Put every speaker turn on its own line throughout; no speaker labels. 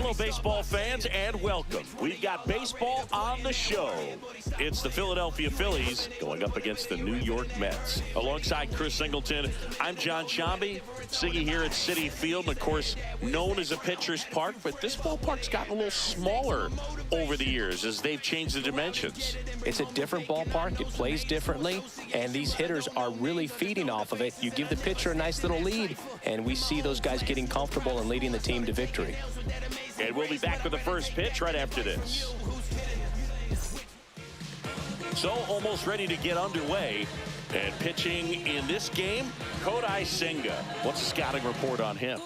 Hello, baseball fans, and welcome. We've got baseball on the show. It's the Philadelphia Phillies going up against the New York Mets. Alongside Chris Singleton, I'm John Chambi. Siggy here at Citi Field, of course, known as a pitcher's park, but this ballpark's gotten a little smaller over the years as they've changed the dimensions.
It's a different ballpark. It plays differently, and these hitters are really feeding off of it. You give the pitcher a nice little lead, and we see those guys getting comfortable and leading the team to victory.
And we'll be back with the first pitch right after this. So almost ready to get underway. And pitching in this game, Kodai Senga. What's the scouting report on him?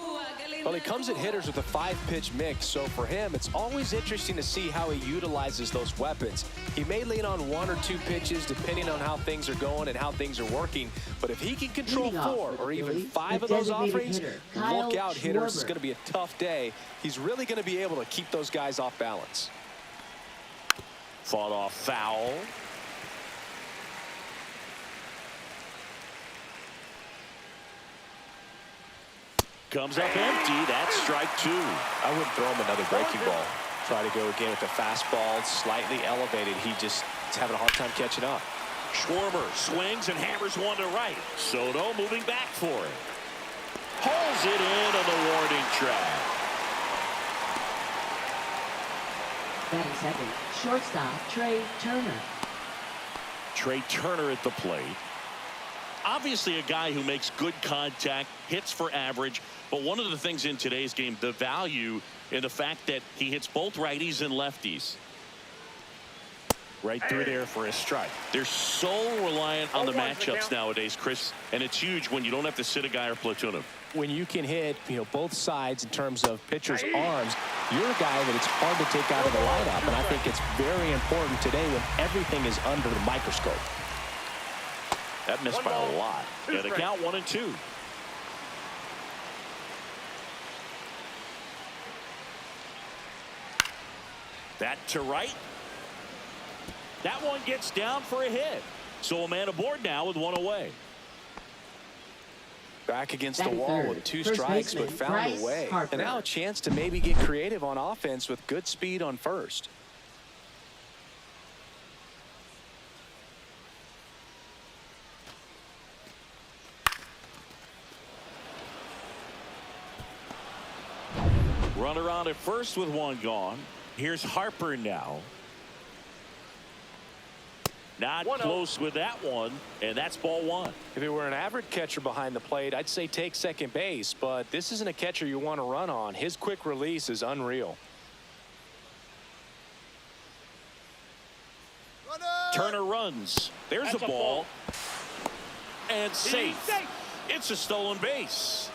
Well, he comes at hitters with a 5-pitch mix, so for him, it's always interesting to see how he utilizes those weapons. He may lean on 1 or 2 pitches depending on how things are going and how things are working, but if he can control 4 or even 5 of those offerings, look out, hitters. It's going to be a tough day. He's really going to be able to keep those guys off balance.
Fought off foul. Comes up empty. That's strike 2.
I wouldn't throw him another breaking ball. Try to go again with the fastball, slightly elevated. He just is having a hard time catching up.
Schwarber swings and hammers one to right. Soto moving back for it. Pulls it in on the warning track.
Batting second, shortstop Trey Turner.
Trey Turner at the plate. Obviously a guy who makes good contact, hits for average, but one of the things in today's game, the value in the fact that he hits both righties and lefties. Right through there for a strike. They're so reliant on the matchups nowadays, Chris, and it's huge when you don't have to sit a guy or platoon him.
When you can hit, both sides in terms of pitchers' arms, you're a guy that it's hard to take out of the lineup, and I think it's very important today when everything is under the microscope.
That missed by a lot. And a count 1-2. That to right. That one gets down for a hit. So a man aboard now with 1 away.
Back against the wall with 2 strikes, but found a way. And now a chance to maybe get creative on offense with good speed on first.
Runner on at first with 1 gone. Here's Harper now. Not close with that one, and that's ball 1.
If it were an average catcher behind the plate, I'd say take second base, but this isn't a catcher you want to run on. His quick release is unreal.
Turner runs. There's a ball. And safe. It's a stolen base.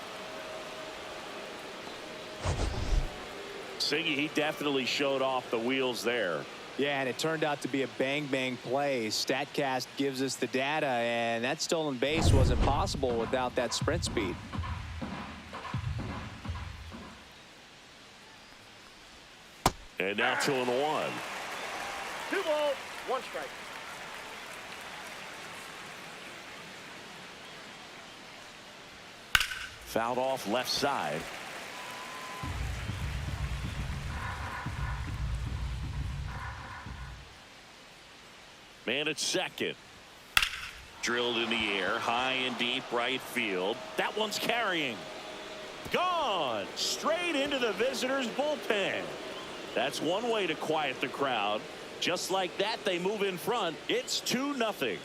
Siggy, he definitely showed off the wheels there.
Yeah, and it turned out to be a bang-bang play. StatCast gives us the data, and that stolen base wasn't possible without that sprint speed.
And now 2-1.
2 balls, 1 strike.
Fouled off left side. Man at second. Drilled in the air, high and deep right field. That one's carrying. Gone. Straight into the visitors' bullpen. That's one way to quiet the crowd. Just like that, they move in front. It's 2-0.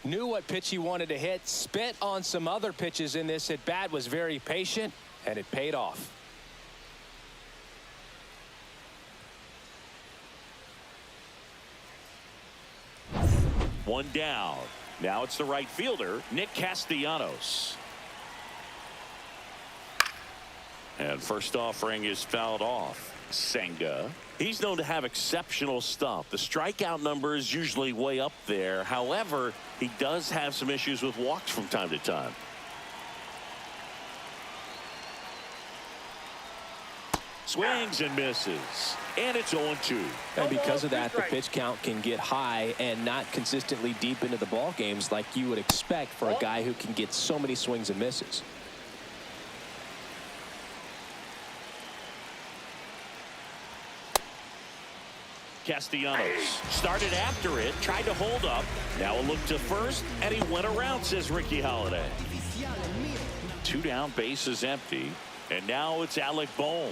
Knew what pitch he wanted to hit, spent on some other pitches in this at bat, was very patient, and it paid off.
One down. Now it's the right fielder, Nick Castellanos. And first offering is fouled off. Senga. He's known to have exceptional stuff. The strikeout number is usually way up there. However, he does have some issues with walks from time to time. Swings and misses. And it's 0-2.
And because of that, the pitch count can get high and not consistently deep into the ball games like you would expect for a guy who can get so many swings and misses.
Castellanos started after it, tried to hold up. Now a look to first, and he went around, says Ricky Holiday. 2 down, bases empty. And now it's Alec Bohm.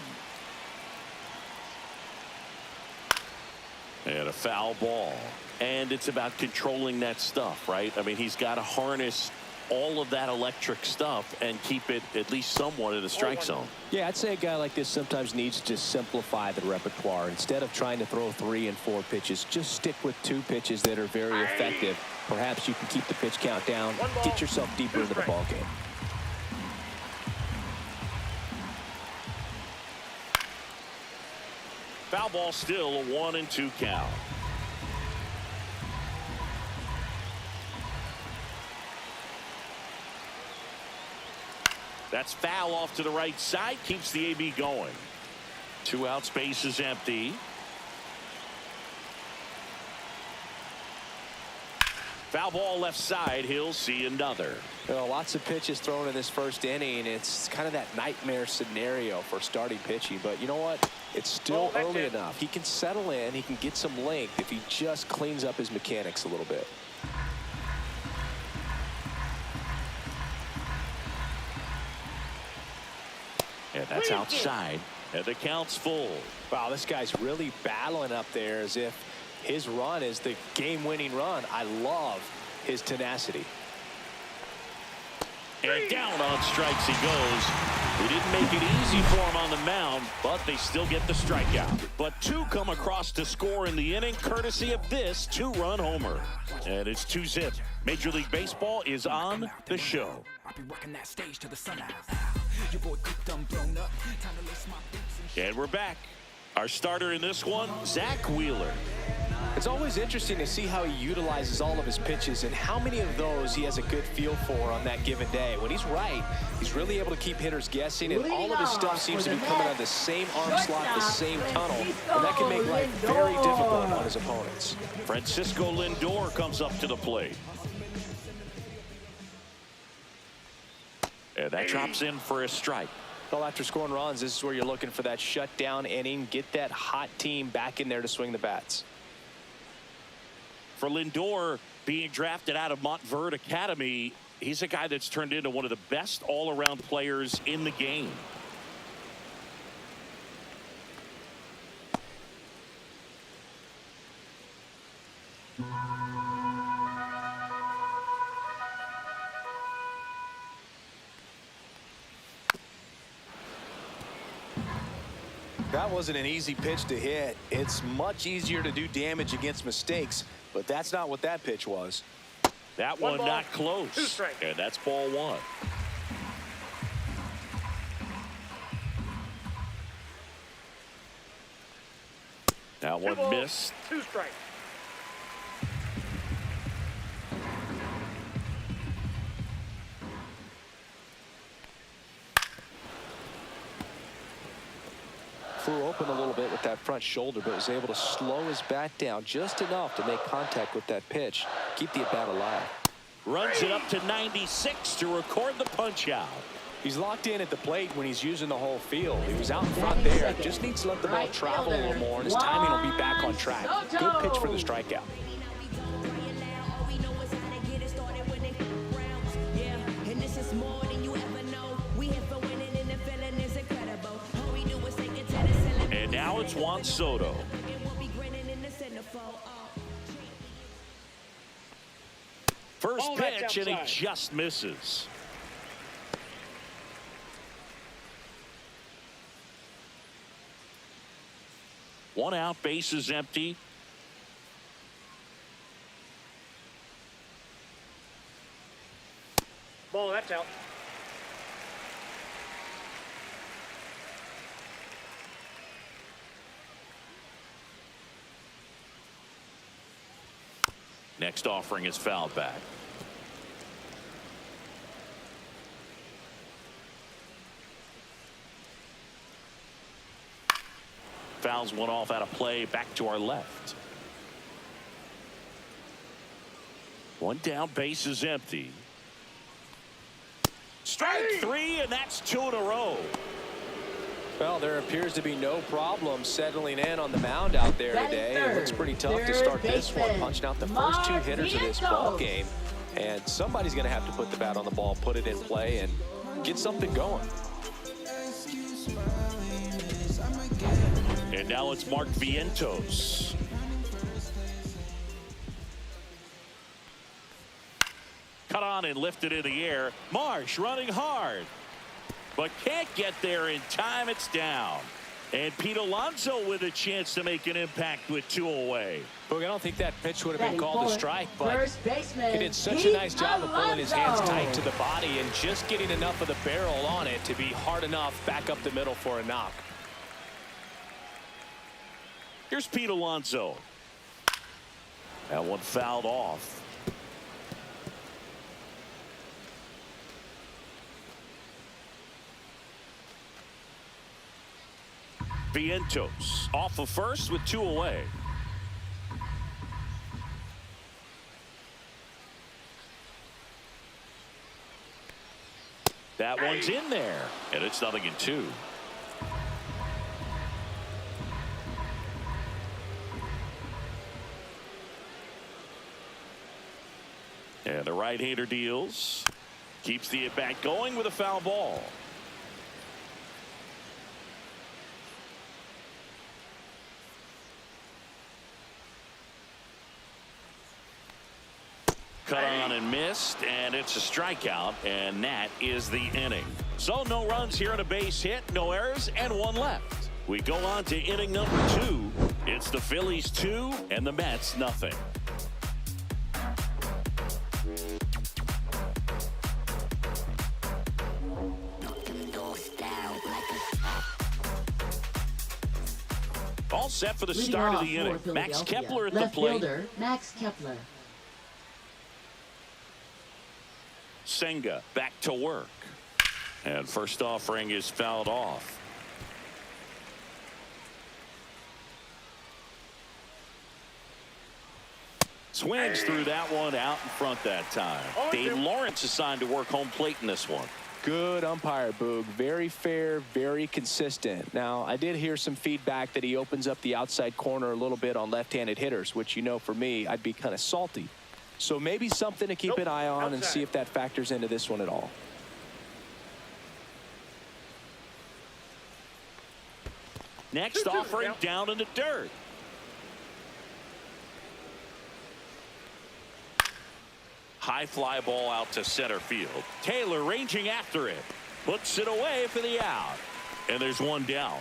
And a foul ball. And it's about controlling that stuff, right? I mean, he's got to harness all of that electric stuff and keep it at least somewhat in the strike zone.
Yeah, I'd say a guy like this sometimes needs to simplify the repertoire. Instead of trying to throw 3 and 4 pitches, just stick with 2 pitches that are very effective. Perhaps you can keep the pitch count down, get yourself deeper into the ball game.
Foul ball, still a 1-2 count. That's foul off to the right side, keeps the AB going. 2 outs, base is empty. Foul ball left side, he'll see another.
You know, lots of pitches thrown in this first inning. It's kind of that nightmare scenario for starting pitching, but you know what? It's still early enough. He can settle in, he can get some length if he just cleans up his mechanics a little bit.
And that's outside, and the count's full.
Wow, this guy's really battling up there as if his run is the game-winning run. I love his tenacity.
And down on strikes he goes. He didn't make it easy for him on the mound, but they still get the strikeout. But 2 come across to score in the inning, courtesy of this 2-run homer. And it's 2-zip. Major League Baseball is on the show. And we're back. Our starter in this one, Zach Wheeler.
It's always interesting to see how he utilizes all of his pitches and how many of those he has a good feel for on that given day. When he's right, he's really able to keep hitters guessing, and all of his stuff seems to be coming out of the same arm slot, the same tunnel, and that can make life very difficult on his opponents.
Francisco Lindor comes up to the plate. And that drops in for a strike.
Well, after scoring runs, this is where you're looking for that shutdown inning, get that hot team back in there to swing the bats.
For Lindor, being drafted out of Montverde Academy, he's a guy that's turned into one of the best all-around players in the game.
That wasn't an easy pitch to hit. It's much easier to do damage against mistakes, but that's not what that pitch was.
That one not close. And that's ball 1. That one missed.
2 strikes.
Flew open a little bit with that front shoulder, but was able to slow his bat down just enough to make contact with that pitch. Keep the at-bat alive.
Runs it up to 96 to record the punch out.
He's locked in at the plate when he's using the whole field. He was out in front there. Just needs to let the ball travel a little more, and his timing will be back on track. Good pitch for the strikeout.
And now it's Juan Soto. First pitch, and he just misses. One out, base is empty.
Ball, that's out.
Next offering is fouled back. Fouls one off out of play. Back to our left. One down, base is empty. Strike three, and that's 2 in a row.
Well, there appears to be no problem settling in on the mound out there today. It looks pretty tough to start this one, punching out the first 2 hitters of this ball game. And somebody's going to have to put the bat on the ball, put it in play, and get something going.
And now it's Mark Vientos. Cut on and lifted in the air. Marsh running hard, but can't get there in time. It's down. And Pete Alonso with a chance to make an impact with 2 away.
Boog, I don't think that pitch would have been called a strike, but he did such
Pete
a nice job of pulling his hands tight to the body and just getting enough of the barrel on it to be hard enough back up the middle for a knock.
Here's Pete Alonso. That one fouled off. Vientos off of first with 2 away. That one's in there, and it's 0-2. And the right-hander deals. Keeps the at-bat going with a foul ball. Cut on and missed, and it's a strikeout, and that is the inning. So no runs here on a base hit, no errors, and 1 left. We go on to inning number 2. It's the Phillies 2 and the Mets nothing. All set for the start of the inning. Max Kepler at the plate.
Fielder, Max Kepler.
Senga back to work. And first offering is fouled off. Swings through that one out in front that time. Dave Lawrence assigned to work home plate in this one.
Good umpire, Boog. Very fair, very consistent. Now, I did hear some feedback that he opens up the outside corner a little bit on left-handed hitters, which, you know, for me, I'd be kind of salty. So maybe something to keep an eye on and see if that factors into this one at all.
Next offering down in the dirt. High fly ball out to center field. Taylor ranging after it. Puts it away for the out. And there's 1 down.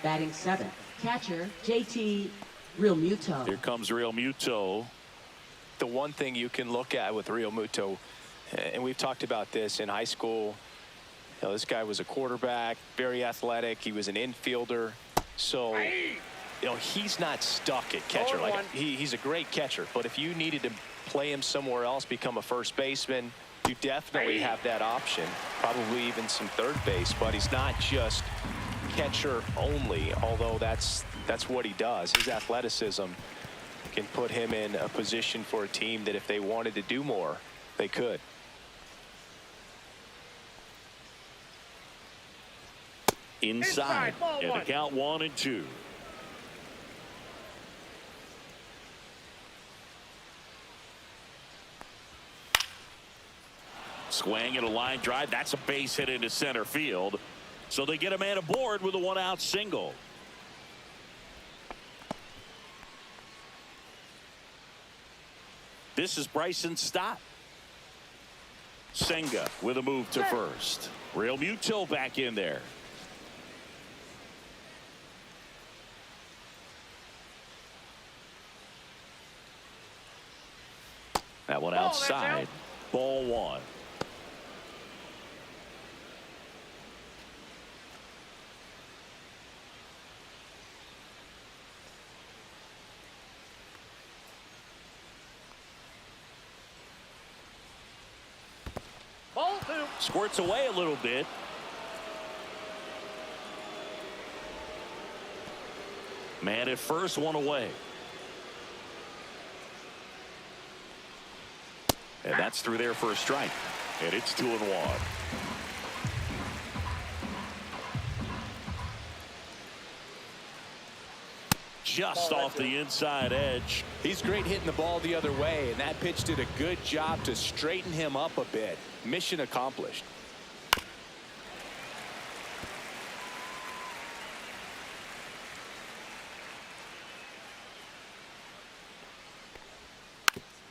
Batting 7th, catcher JT Realmuto.
Here comes Realmuto.
The one thing you can look at with Realmuto, and we've talked about this in high school, you know, this guy was a quarterback, very athletic. He was an infielder. So, you know, he's not stuck at catcher. Like he's a great catcher. But if you needed to play him somewhere else, become a first baseman, you definitely have that option. Probably even some third base. But he's not just catcher only, although that's what he does. His athleticism can put him in a position for a team that if they wanted to do more, they could.
Inside, and the count 1-2. Swing and a line drive. That's a base hit into center field. So they get a man aboard with a 1-out single. This is Bryson Stott. Senga with a move to first. Realmuto back in there. That one outside. Ball 1.
Ball 2.
Squirts away a little bit. Man at first, one away. And that's through there for a strike. And it's 2-1. Just off the inside edge.
He's great hitting the ball the other way, and that pitch did a good job to straighten him up a bit. Mission accomplished.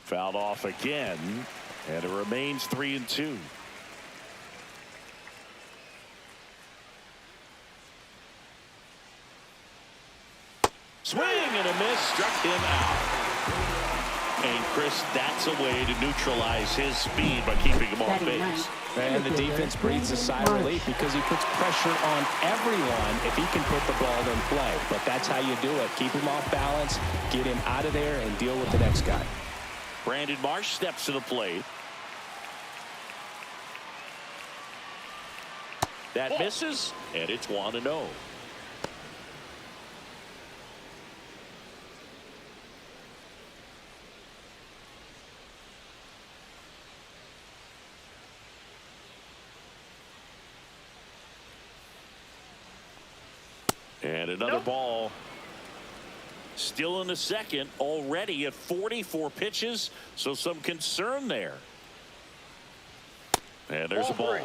Fouled off again, and it remains 3-2. Swing and a miss, struck him out. And Chris, that's a way to neutralize his speed by keeping him off base.
And the defense breathes a sigh of relief because he puts pressure on everyone if he can put the ball in play. But that's how you do it. Keep him off balance, get him out of there, and deal with the next guy.
Brandon Marsh steps to the plate. That misses, and it's 1-0. And another ball. Still in the second, already at 44 pitches, so some concern there. And there's a ball.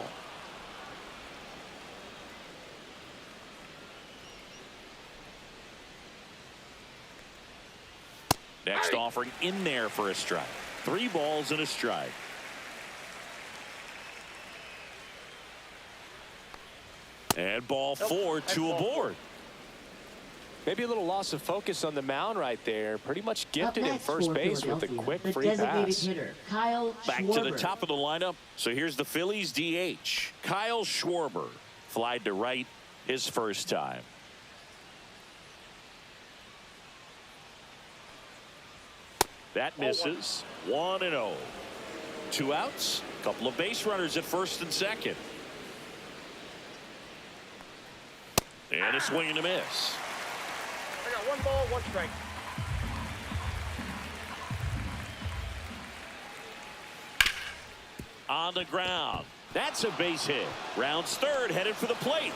Next offering in there for a strike. 3 balls and a strike. And ball 4, 2 aboard.
Maybe a little loss of focus on the mound right there. Pretty much gifted him first base with a quick free pass.
Back to the top of the lineup. So here's the Phillies DH. Kyle Schwarber flied to right his first time. That misses. 1-0. 2 outs. Couple of base runners at first and second. And a swing and a miss.
I got 1 ball, 1 strike.
On the ground. That's a base hit. Rounds third, headed for the plate.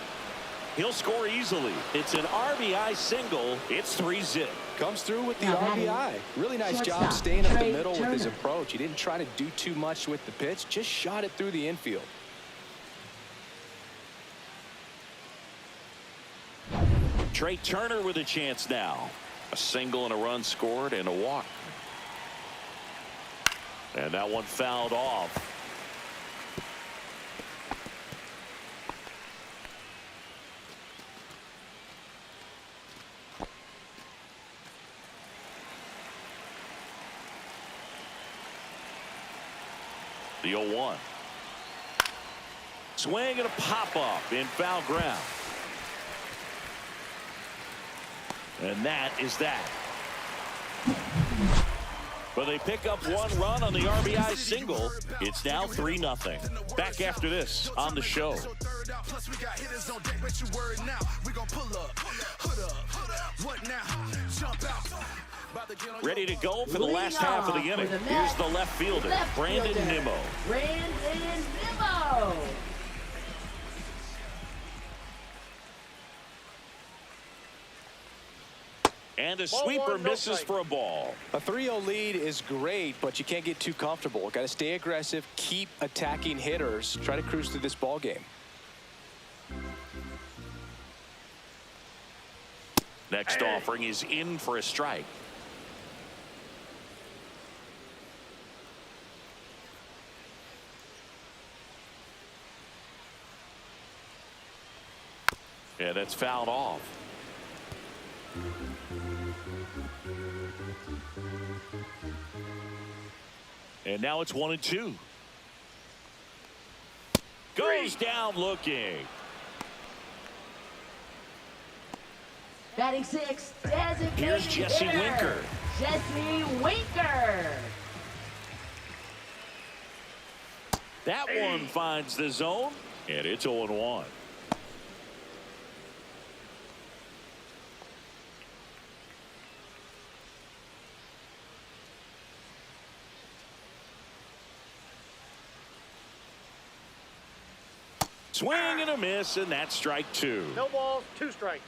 He'll score easily. It's an RBI single. It's 3-zip.
Comes through with the RBI. Really nice job staying up the middle with his approach. He didn't try to do too much with the pitch. Just shot it through the infield.
Trey Turner with a chance now. A single and a run scored and a walk. And that one fouled off. The 0-1. Swing and a pop-up in foul ground. And that is that. But they pick up 1 run on the RBI single. It's now 3-0. Back after this on the show. Ready to go for the last half of the inning. Here's the left fielder, Brandon Nimmo.
Brandon Nimmo.
And a sweeper misses for a ball.
A 3-0 lead is great, but you can't get too comfortable. Got to stay aggressive, keep attacking hitters, try to cruise through this ball game.
Next offering is in for a strike. Yeah, that's fouled off. And now it's 1-2. Goes down looking.
Batting 6, designated
Here's Jesse
hitter,
Winker.
Jesse Winker.
That one finds the zone, and it's 0-1. Swing and a miss, and that's strike two.
No balls, 2 strikes.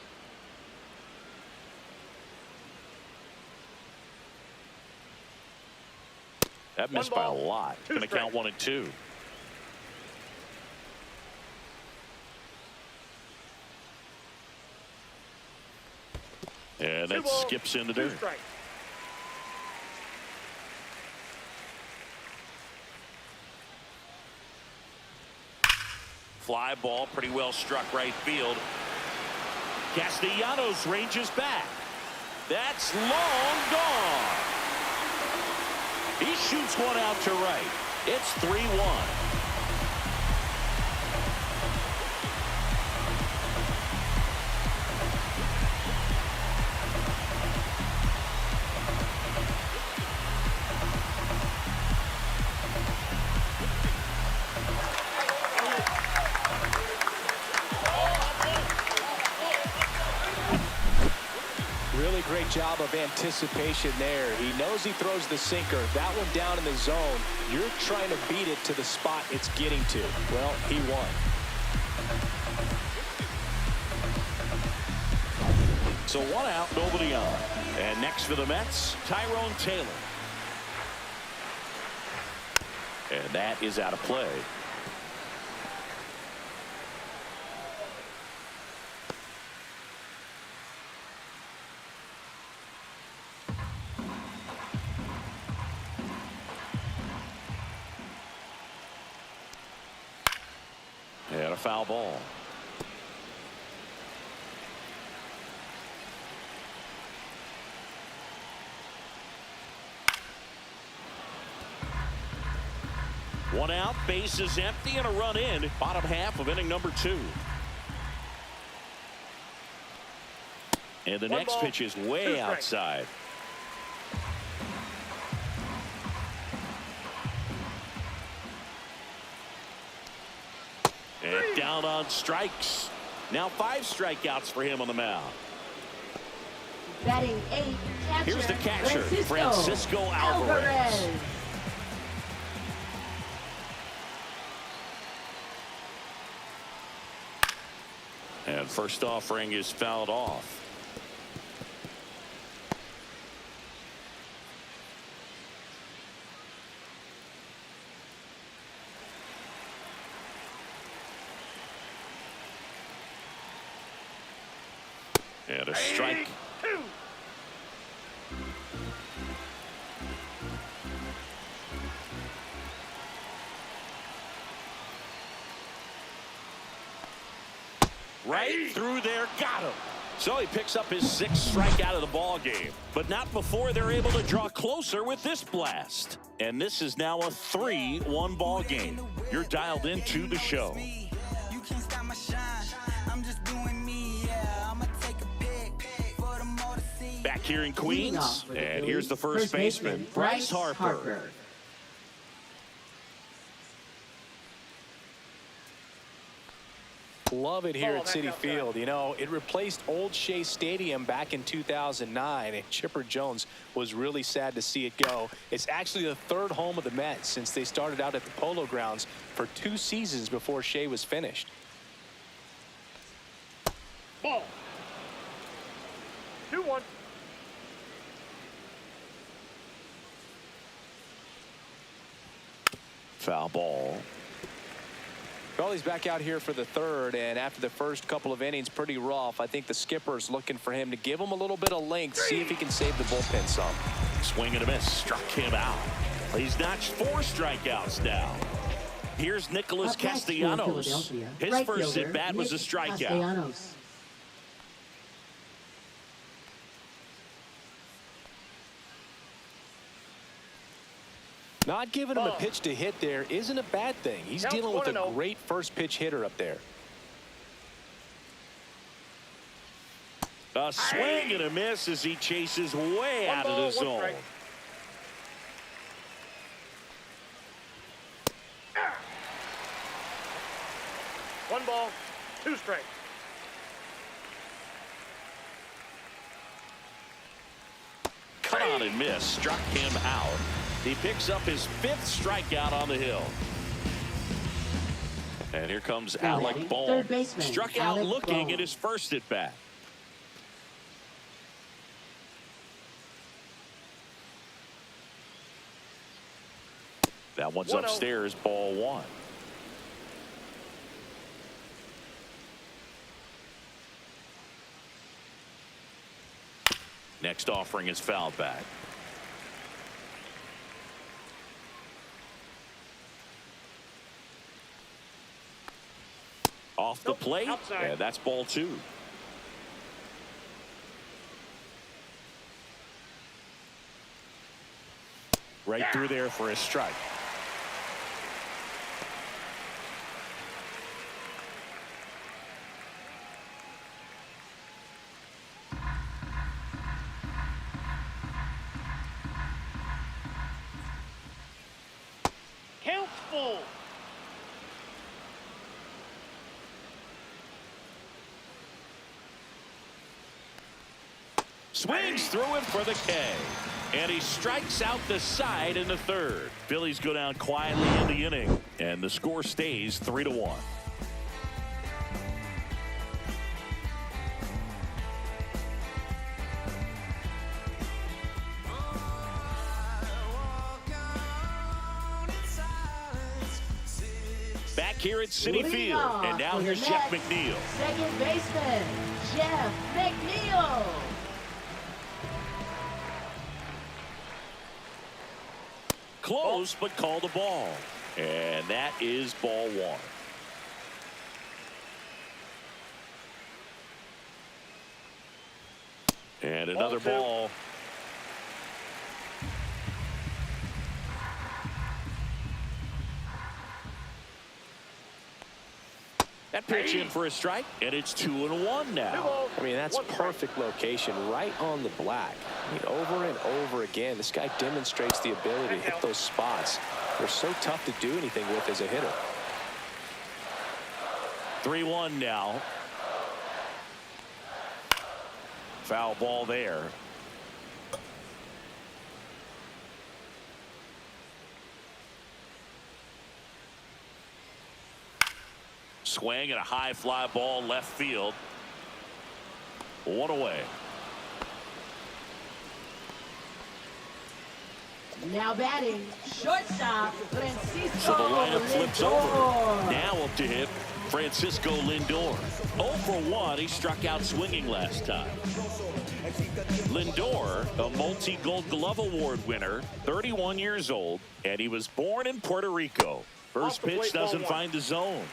That missed by a lot. Going to count 1 and 2. And that skips into dirt. Fly ball, pretty well struck right field. Castellanos ranges back. That's long gone. He shoots one out to right. It's 3-1.
Really great job of anticipation there. He knows he throws the sinker. That one down in the zone. You're trying to beat it to the spot it's getting to. Well, he won.
So 1 out, nobody on. And next for the Mets, Tyrone Taylor. And that is out of play. And a foul ball. One out, base is empty, and a run in. Bottom half of inning number 2. And the next pitch is way outside. And down on strikes. Now 5 strikeouts for him on the mound.
Batting 8, catcher.
Here's the catcher, Francisco Alvarez. And first offering is fouled off. And a strike. Right through there, got him. So he picks up his 6th strikeout of the ball game, but not before they're able to draw closer with this blast. And this is now a 3-1 ball game. You're dialed into the show. Back here in Queens, and here's the first baseman, Bryce Harper.
Love it here at Citi Field. You know, it replaced Old Shea Stadium back in 2009, and Chipper Jones was really sad to see it go. It's actually the 3rd home of the Mets since they started out at the Polo Grounds for 2 seasons before Shea was finished.
Ball. 2-1.
Foul ball.
Well, he's back out here for the 3rd, and after the first couple of innings, pretty rough. I think the skipper's looking for him to give him a little bit of length, see if he can save the bullpen some.
Swing and a miss, struck him out. He's notched 4 strikeouts now. Here's Nicholas Castellanos. His first at bat was a strikeout.
Not giving him a pitch to hit there isn't a bad thing. He's dealing with a great first pitch hitter up there.
A swing and a miss as he chases way out of the zone.
One ball, 2 strikes.
Cut on and miss, struck him out. He picks up his 5th strikeout on the hill. And here comes
Now
Alec
batting,
Bohm.
third baseman,
Struck out
Alec
looking
Bohm.
at his first at bat. That one's
1-0.
upstairs, ball one. Next offering is fouled back. Off the plate,
outside.
and that's ball two. Right through there for a strike.
Count full.
Swings through him for the K. And he strikes out the side in the third. Phillies go down quietly in the inning. And the score stays 3-1. Back here at Citi
Leading
Field.
off
And now
for the
here's Jeff
Mets,
McNeil.
Second baseman, Jeff McNeil.
Close, but called a ball. And that is ball one. And another
Ball two.
ball. That pitch in for a strike, and it's 2-1 now.
I mean, that's perfect location right on the black. I mean, over and over again, this guy demonstrates the ability to hit those spots. They're so tough to do anything with as a hitter.
3-1 now. Foul ball there. Swing and a high fly ball left field. One away.
Now batting, shortstop, Francisco
So the lineup flips over.
Lindor.
Now up to hit Francisco Lindor. 0 for 1. He struck out swinging last time. Lindor, a multi-Gold Glove Award winner, 31 years old, and he was born in Puerto Rico. First
Off the
pitch
plate, ball
doesn't
one.
find the zone.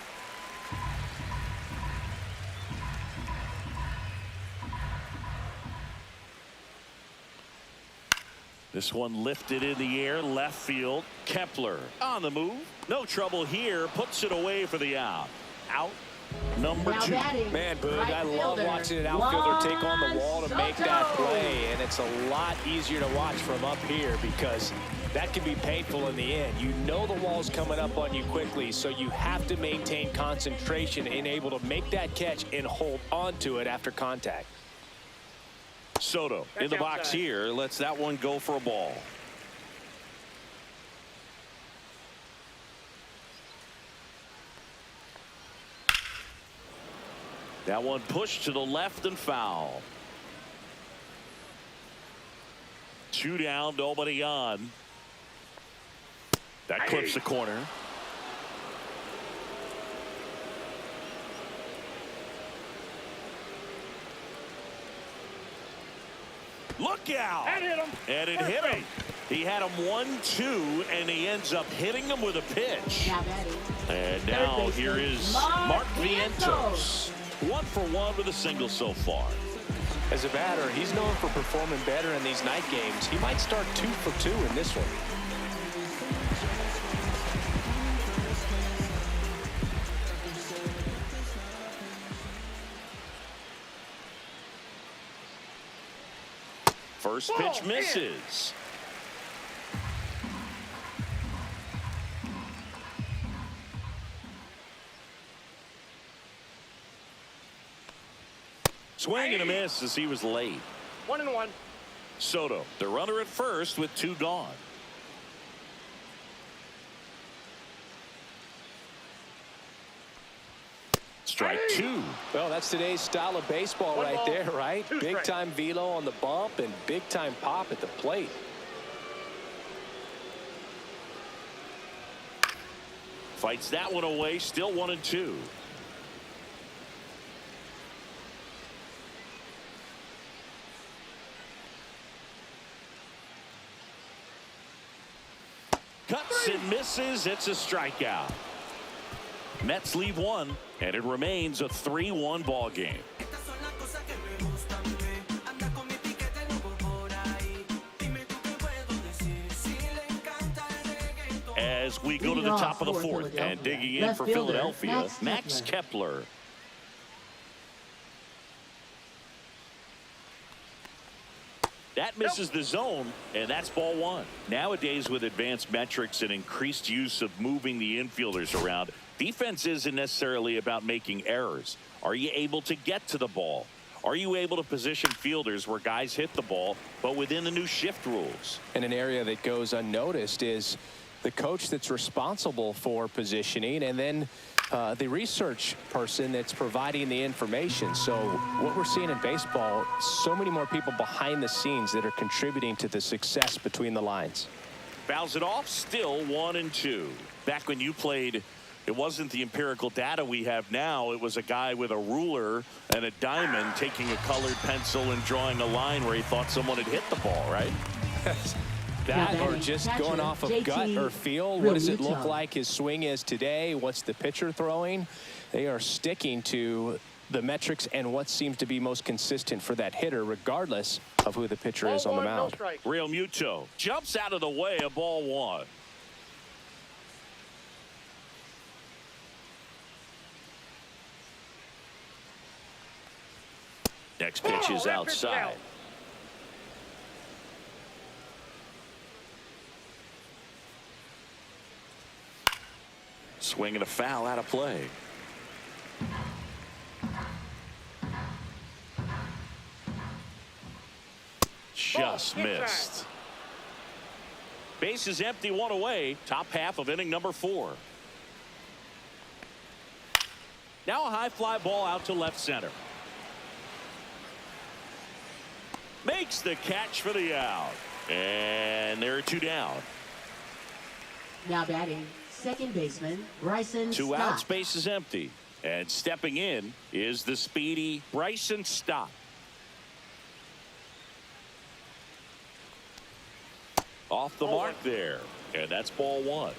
This one lifted in the air, left field. Kepler on the move. No trouble here. Puts it away for the out. Out number
Now
2.
batting,
Man, Boog,
right
I love
fielder,
watching an outfielder take on the wall to
Juan
make that
Soto.
play, and it's a lot easier to watch from up here because that can be painful in the end. You know the wall's coming up on you quickly, so you have to maintain concentration and able to make that catch and hold on to it after contact.
Soto in the box
outside.
here. Lets that one go for a ball. That one pushed to the left and foul. 2 down, nobody on. That clips the corner. Look out!
That hit him.
And it
First
hit him.
base.
He had him 1-2, and he ends up hitting him with a pitch.
Now batting,
And now
baseman,
here is
Mark
Mark Vientos. 1 for 1 with a single so far.
As a batter, he's known for performing better in these night games. He might start 2 for 2 in this one.
First pitch misses. Swing and a miss as he was late.
1-1.
Soto, the runner at first with 2 gone. Strike two.
Well, that's today's style of baseball right there, right? Big-time velo on the bump and big-time pop at the plate.
Fights that one away, still 1-2. Cuts and misses. It's a strikeout. Mets leave one, and it remains a 3-1 ball game. As we go to the top of the fourth, and digging in for Philadelphia, Max Kepler. That misses the zone, and that's ball one. Nowadays, with advanced metrics and increased use of moving the infielders around, defense isn't necessarily about making errors. Are you able to get to the ball? Are you able to position fielders where guys hit the ball, but within the new shift rules?
And an area that goes unnoticed is the coach that's responsible for positioning, and then the research person that's providing the information. So what we're seeing in baseball, so many more people behind the scenes that are contributing to the success between the lines.
Fouls it off, still 1-2. Back when you played, it wasn't the empirical data we have now. It was a guy with a ruler and a diamond taking a colored pencil and drawing a line where he thought someone had hit the ball, right?
That or just going off of gut or feel. What does it look like his swing is today? What's the pitcher throwing? They are sticking to the metrics and what seems to be most consistent for that hitter, regardless of who the pitcher is on the mound.
Real Muto jumps out of the way of ball one. Next pitch is outside. Swing and a foul out of play. Just missed. Base is empty, one away. Top half of inning number 4. Now a high fly ball out to left center. Makes the catch for the out. And there are 2 down.
Now batting, second baseman Bryson Stott.
2 outs, base is empty. And stepping in is the speedy Bryson Stott. Off the mark there. And that's ball one.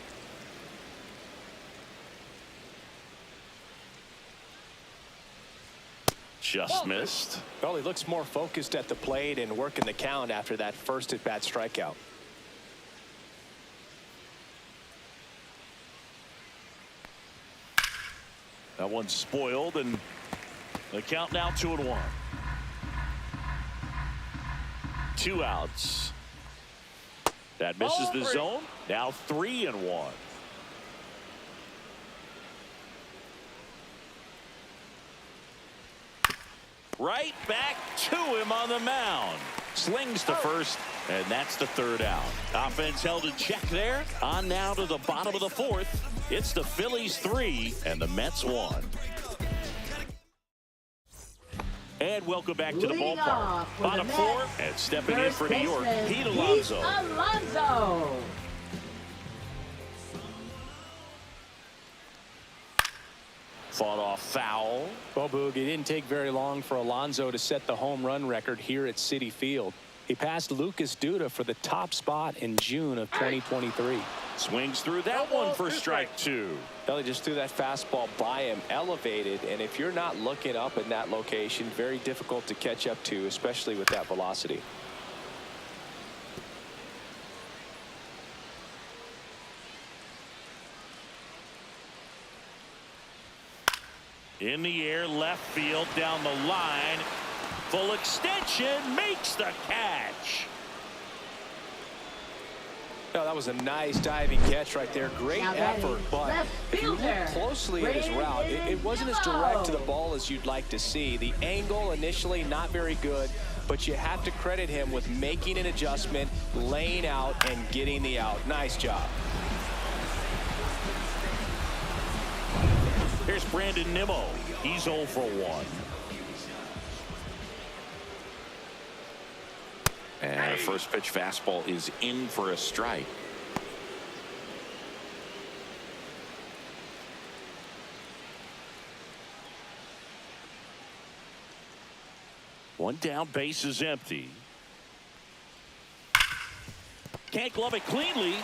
Just missed.
Well, he looks more focused at the plate and working the count after that first at-bat strikeout.
That one's spoiled, and the count now 2-1. 2 outs. That misses the zone. Now 3-1. Right back to him on the mound. Slings to first, and that's the 3rd out. Offense held in check there. On now to the bottom of the 4th. It's the Phillies 3 and the Mets 1. And welcome back to the ballpark. Bottom 4 and stepping in for New York, Pete Alonso. Fought off foul.
Well, Boog, it didn't take very long for Alonso to set the home run record here at Citi Field. He passed Lucas Duda for the top spot in June of 2023.
Swings through that one for strike 2.
Well, he just threw that fastball by him, elevated, and if you're not looking up in that location, very difficult to catch up to, especially with that velocity.
In the air, left field, down the line. Full extension, makes the catch.
No, that was a nice diving catch right there. Great effort, but if you look closely at his route, it wasn't as direct to the ball as you'd like to see. The angle initially not very good, but you have to credit him with making an adjustment, laying out, and getting the out. Nice job.
Here's Brandon Nimmo. He's 0 for 1.
And a first pitch fastball is in for a strike.
One down, base is empty. Can't glove it cleanly.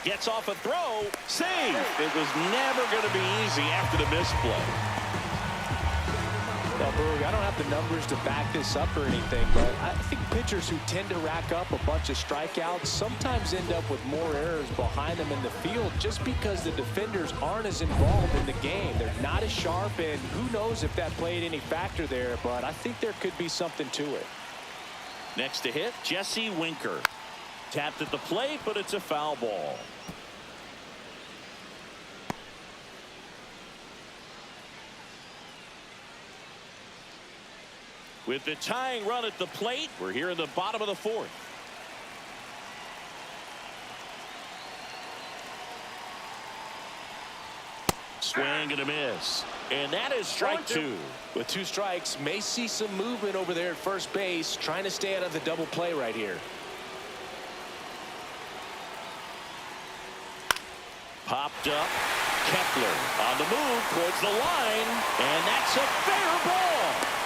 Gets off a throw. Save. It was never going to be easy after the misplay.
Now, Boog, I don't have the numbers to back this up or anything, but I think pitchers who tend to rack up a bunch of strikeouts sometimes end up with more errors behind them in the field just because the defenders aren't as involved in the game. They're not as sharp, and who knows if that played any factor there, but I think there could be something to it.
Next to hit, Jesse Winker. Tapped at the plate, but it's a foul ball. With the tying run at the plate, we're here in the bottom of the 4th. Swing and a miss. And that is strike 2.
With 2 strikes, may see some movement over there at first base, trying to stay out of the double play right here.
Popped up. Kepler on the move towards the line. And that's a fair ball.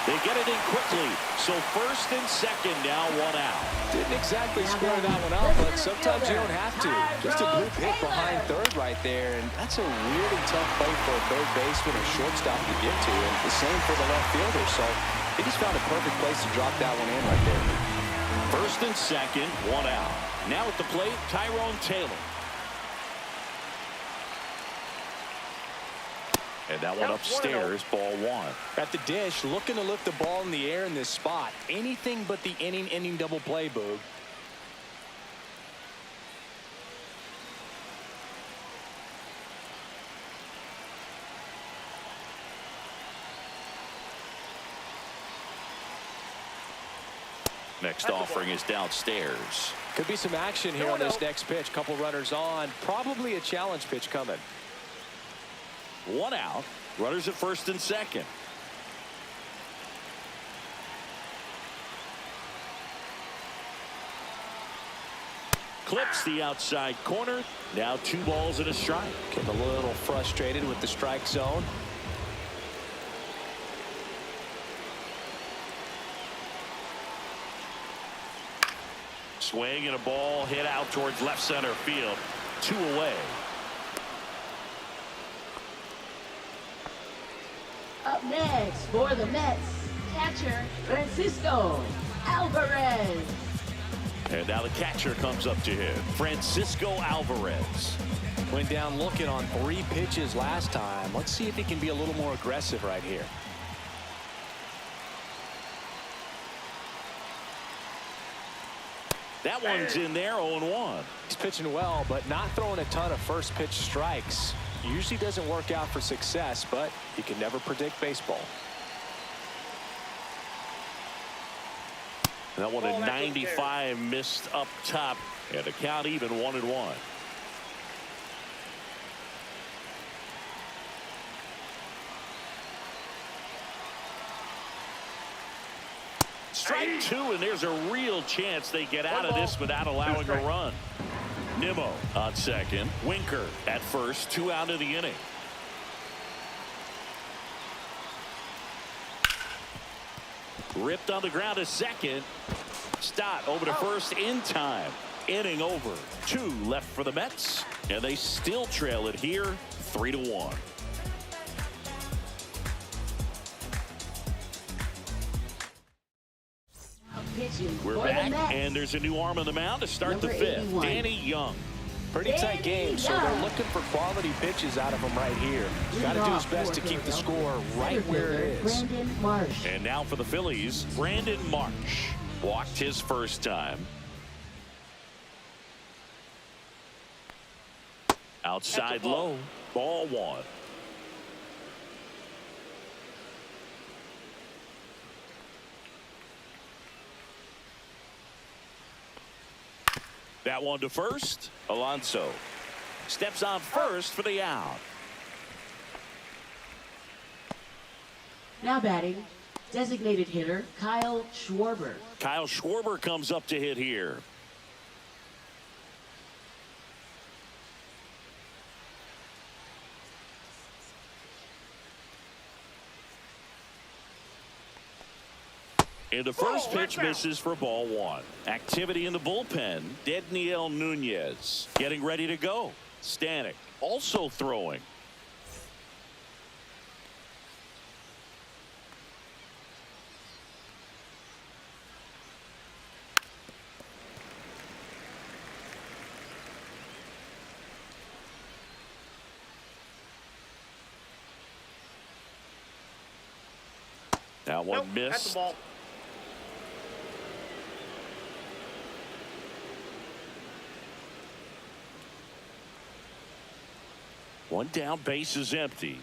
They get it in quickly. So first and second now, 1 out.
Didn't exactly square that one out, but sometimes you don't have to. Just a group hit behind third right there, and that's a really tough play for a third baseman or shortstop to get to, and the same for the left fielder. So he just found a perfect place to drop that one in right there.
First and second, 1 out. Now at the plate, Tyrone Taylor. And that one upstairs, ball 1.
At the dish, looking to lift the ball in the air in this spot. Anything but the inning double play, Boog.
Next offering is downstairs.
Could be some action here on this next pitch. Couple runners on. Probably a challenge pitch coming.
1 out. Runners at first and second. Clips the outside corner. Now 2 balls and a strike.
Getting a little frustrated with the strike zone.
Swing and a ball hit out towards left center field. 2 away.
Up next for the Mets, catcher Francisco Alvarez.
And now the catcher comes up to him, Francisco Alvarez.
Went down looking on 3 pitches last time. Let's see if he can be a little more aggressive right here.
That one's in there, 0-1.
He's pitching well, but not throwing a ton of first pitch strikes. Usually doesn't work out for success, but you can never predict baseball.
That one at 95 missed up top, and the count even 1-1. Strike 2, and there's a real chance they get out of this without allowing a run. Nimmo on second. Winker at first. 2 out of the inning. Ripped on the ground to second. Stott over to first in time. Inning over. 2 left for the Mets, and they still trail it here 3-1. We're back, and there's a new arm on the mound to start the 5th.
81.
Danny Young.
Pretty tight game, so they're looking for quality pitches out of him right here. Got to do his best to keep the score right where it is.
Brandon Marsh.
And now for the Phillies, Brandon Marsh. Walked his first time. Outside low, ball 1. That one to first. Alonso steps on first for the out.
Now batting, designated hitter Kyle Schwarber.
Kyle Schwarber comes up to hit here. And the first pitch misses for ball one. Activity in the bullpen. Dedniel Nunez getting ready to go. Stanek also throwing. That one missed.
That's the ball.
One down, base is empty.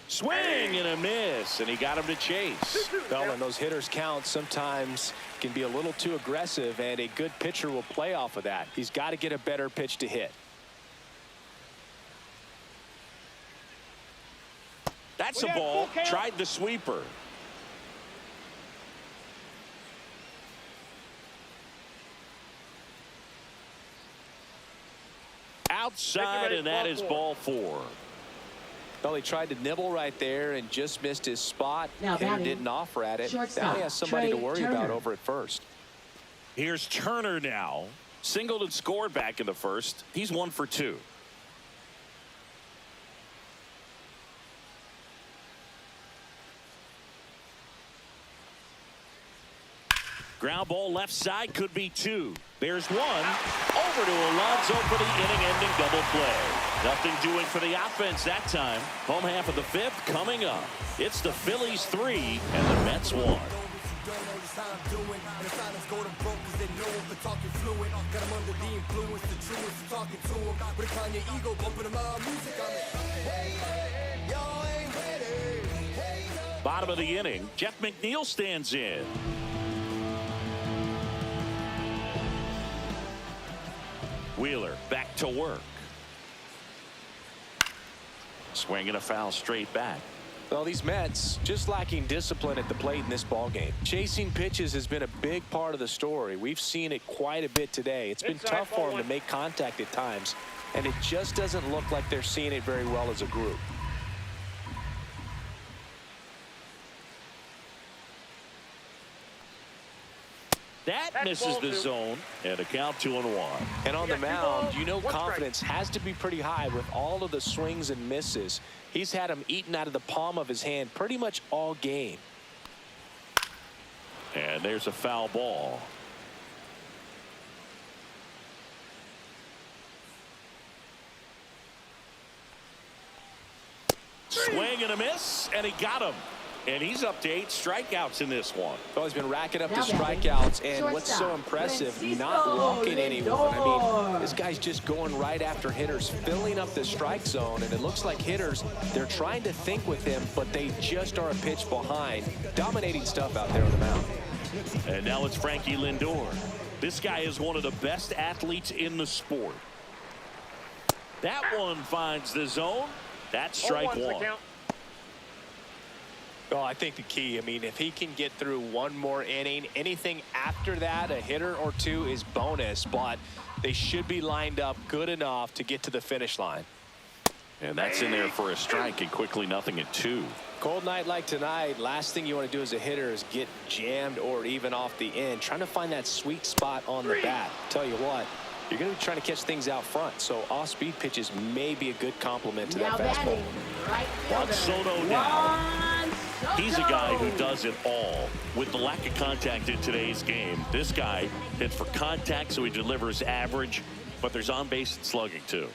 Swing and a miss, and he got him to chase.
Well, when those hitters count, sometimes can be a little too aggressive, and a good pitcher will play off of that. He's got to get a better pitch to hit.
That's a ball. Tried the sweeper. Outside, and that is ball four.
Well, he tried to nibble right there and just missed his spot.
Now
Hitter
batting,
didn't offer at it.
shortstop,
Now he has somebody to
Trey
worry
Turner.
about over at first.
Here's Turner now. Singled and scored back in the first. He's 1 for 2. Ground ball left side, could be 2. There's 1. Over to Alonso for the inning-ending double play. Nothing doing for the offense that time. Home half of the 5th coming up. It's the Phillies 3 and the Mets 1. Bottom of the inning, Jeff McNeil stands in. Wheeler back to work. Swinging a foul straight back.
Well, these Mets just lacking discipline at the plate in this ballgame. Chasing pitches has been a big part of the story. We've seen it quite a bit today. It's been tough for them to make contact at times, and it just doesn't look like they're seeing it very well as a group.
That misses the zone, and a count 2-1.
And on the mound, you know confidence has to be pretty high with all of the swings and misses. He's had them eaten out of the palm of his hand pretty much all game.
And there's a foul ball. Swing and a miss, and he got him. And he's up to 8 strikeouts in this one.
Well, he's been racking up the strikeouts, and what's so impressive, not walking anyone. I mean, this guy's just going right after hitters, filling up the strike zone, and it looks like hitters, they're trying to think with him, but they just are a pitch behind. Dominating stuff out there on the mound.
And now it's Frankie Lindor. This guy is one of the best athletes in the sport. That one finds the zone. That's strike 1.
Well, I think the key, I mean, if he can get through one more inning, anything after that, a hitter or 2 is bonus, but they should be lined up good enough to get to the finish line.
And that's in there for a strike, and quickly 0-2.
Cold night like tonight, last thing you want to do as a hitter is get jammed or even off the end, trying to find that sweet spot on the bat. Tell you what, you're going to be trying to catch things out front, so off-speed pitches may be a good complement to that fastball.
Right
Juan Soto now. He's a guy who does it all. With the lack of contact in today's game, this guy hits for contact, so he delivers average, but there's on-base and slugging too.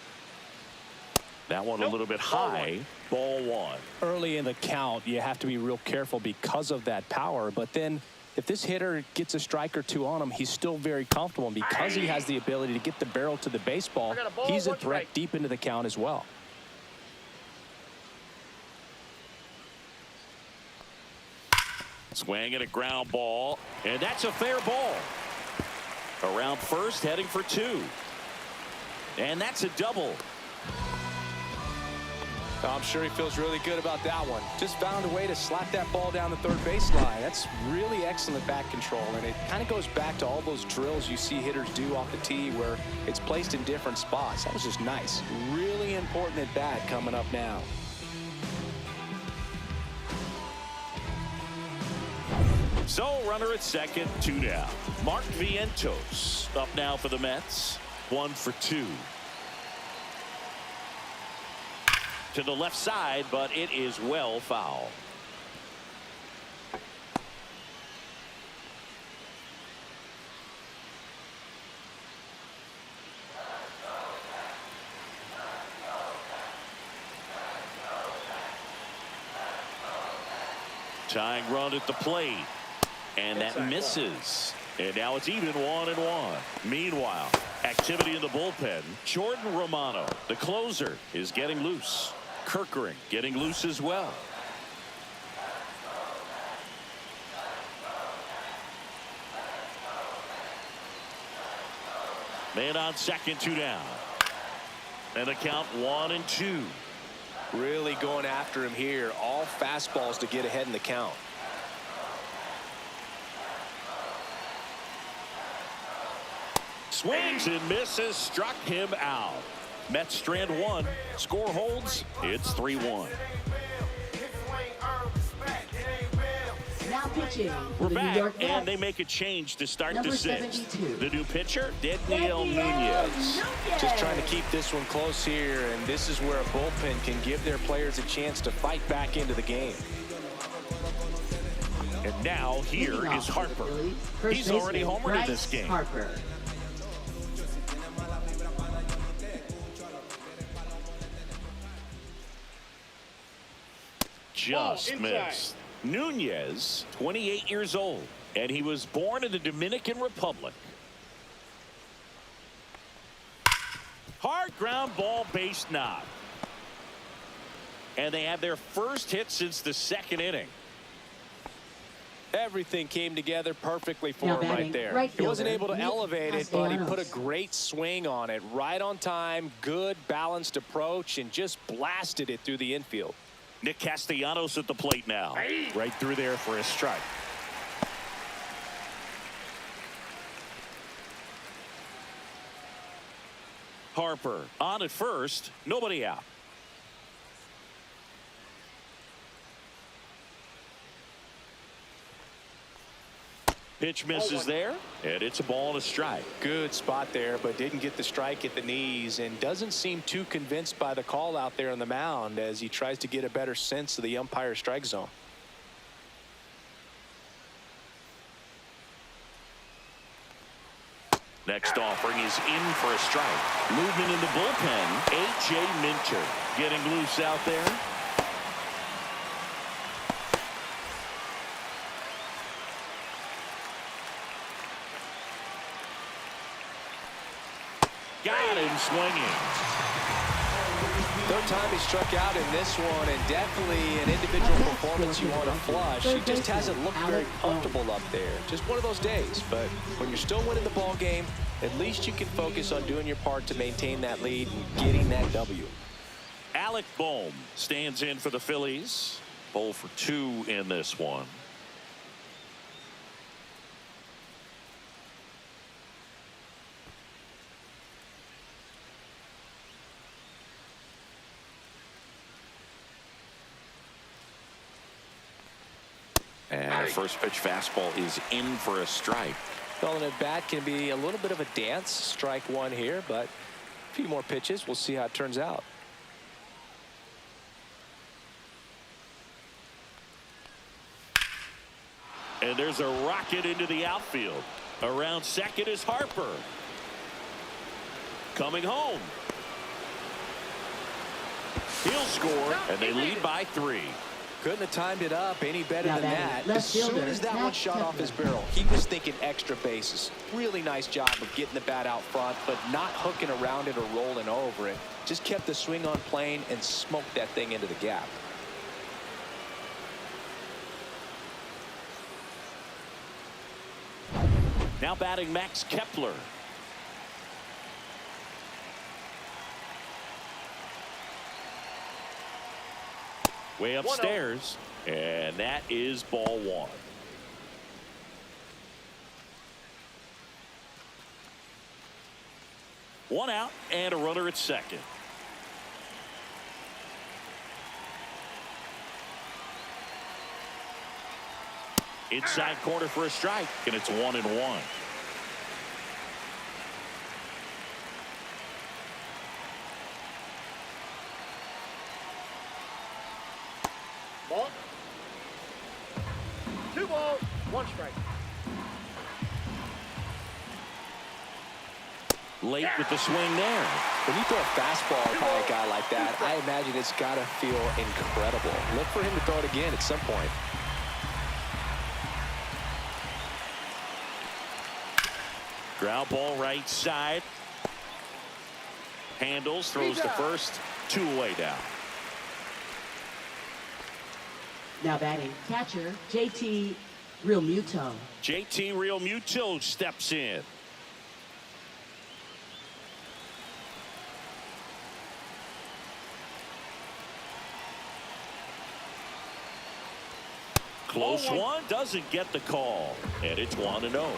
That one a little bit high. Ball 1.
Early in the count, you have to be real careful because of that power, but then if this hitter gets a strike or 2 on him, he's still very comfortable, and because he has the ability to get the barrel to the baseball, he's a threat deep into the count as well.
Swing and a ground ball, and that's a fair ball. Around first, heading for 2. And that's a double.
I'm sure he feels really good about that one. Just found a way to slap that ball down the third baseline. That's really excellent bat control, and it kind of goes back to all those drills you see hitters do off the tee where it's placed in different spots. That was just nice. Really important at bat coming up now.
So runner at second, 2 down. Mark Vientos up now for the Mets. 1 for 2. To the left side, but it is well foul. Tying run at the plate. And that misses. And now it's even 1-1. Meanwhile, activity in the bullpen. Jordan Romano, the closer, is getting loose. Kirkering getting loose as well. Man on second, 2 down. And the count 1-2.
Really going after him here. All fastballs to get ahead in the count.
Swings and misses, struck him out. Mets strand 1. Score holds. It's 3-1.
Now pitching for
We're
the New
back,
York
and
Mets.
they make a change to start
Number
the 6th.
72.
The new pitcher, Daniel Nunez.
Just trying to keep this one close here, and this is where a bullpen can give their players a chance to fight back into the game.
And now here
Leading
is
off
Harper.
for the Phillies, first
He's already
baseman
homered in
Bryce
this game.
Harper.
Just
Ball
missed. Nunez, 28 years old, and he was born in the Dominican Republic. Hard ground ball, base knock. And they have their first hit since the 2nd inning.
Everything came together perfectly for
Now
him right
batting
there.
right
He wasn't
fielder,
able to
Nick
elevate it, but he put a
Castellanos.
great swing on it. Right on time, good balanced approach, and just blasted it through the infield.
Nick Castellanos at the plate now. Right through there for a strike. Harper on at first, nobody out. Pitch misses there, and it's a ball and a strike.
Good spot there, but didn't get the strike at the knees, and doesn't seem too convinced by the call out there on the mound as he tries to get a better sense of the umpire strike zone.
Next offering is in for a strike. Movement in the bullpen. A.J. Minter getting loose out there. Got him swinging.
Third time he struck out in this one, and definitely an individual performance you want to flush. He just hasn't looked very comfortable up there. Just one of those days. But when you're still winning the ball game, at least you can focus on doing your part to maintain that lead and getting that W.
Alec Bohm stands in for the Phillies. 0 for 2 in this one.
And first pitch fastball is in for a strike.
Well, and at bat can be a little bit of a dance. Strike 1 here, but a few more pitches. We'll see how it turns out.
And there's a rocket into the outfield. Around second is Harper. Coming home. He'll score, and they lead by 3.
Couldn't have timed it up any better
Now
than
batting
that.
left
As soon
fielder,
as that one
Matt
shot off his
Kepler.
barrel, he was thinking extra bases. Really nice job of getting the bat out front, but not hooking around it or rolling over it. Just kept the swing on plane and smoked that thing into the gap.
Now batting Max Kepler. Way upstairs, and that is ball one. One out and a runner at second. Inside corner for a strike, and it's 1-1.
Ball. 2 balls, 1 strike.
Late with the swing there.
When you throw a fastball by a guy like that, I imagine it's got to feel incredible. Look for him to throw it again at some point.
Ground ball right side. Handles, throws to first. 2 away down.
Now batting, catcher JT Realmuto.
JT Realmuto steps in. Close one, doesn't get the call, and it's 1-0.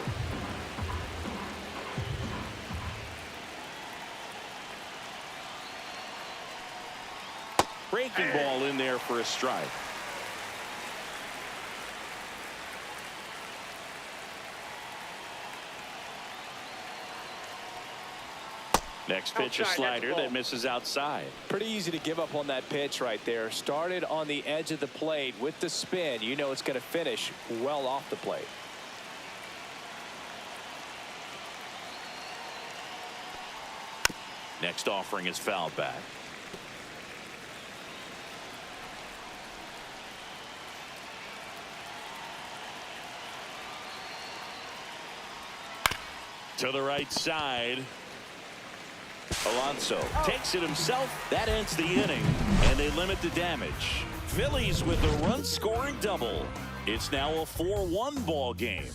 Breaking ball in there for a strike. Next pitch, a slider that misses outside.
Pretty easy to give up on that pitch right there. Started on the edge of the plate with the spin. You know it's going to finish well off the plate.
Next offering is fouled back. To the right side. Alonso takes it himself. That ends the inning, and they limit the damage. Phillies with a run-scoring double. It's now a 4-1 ball game.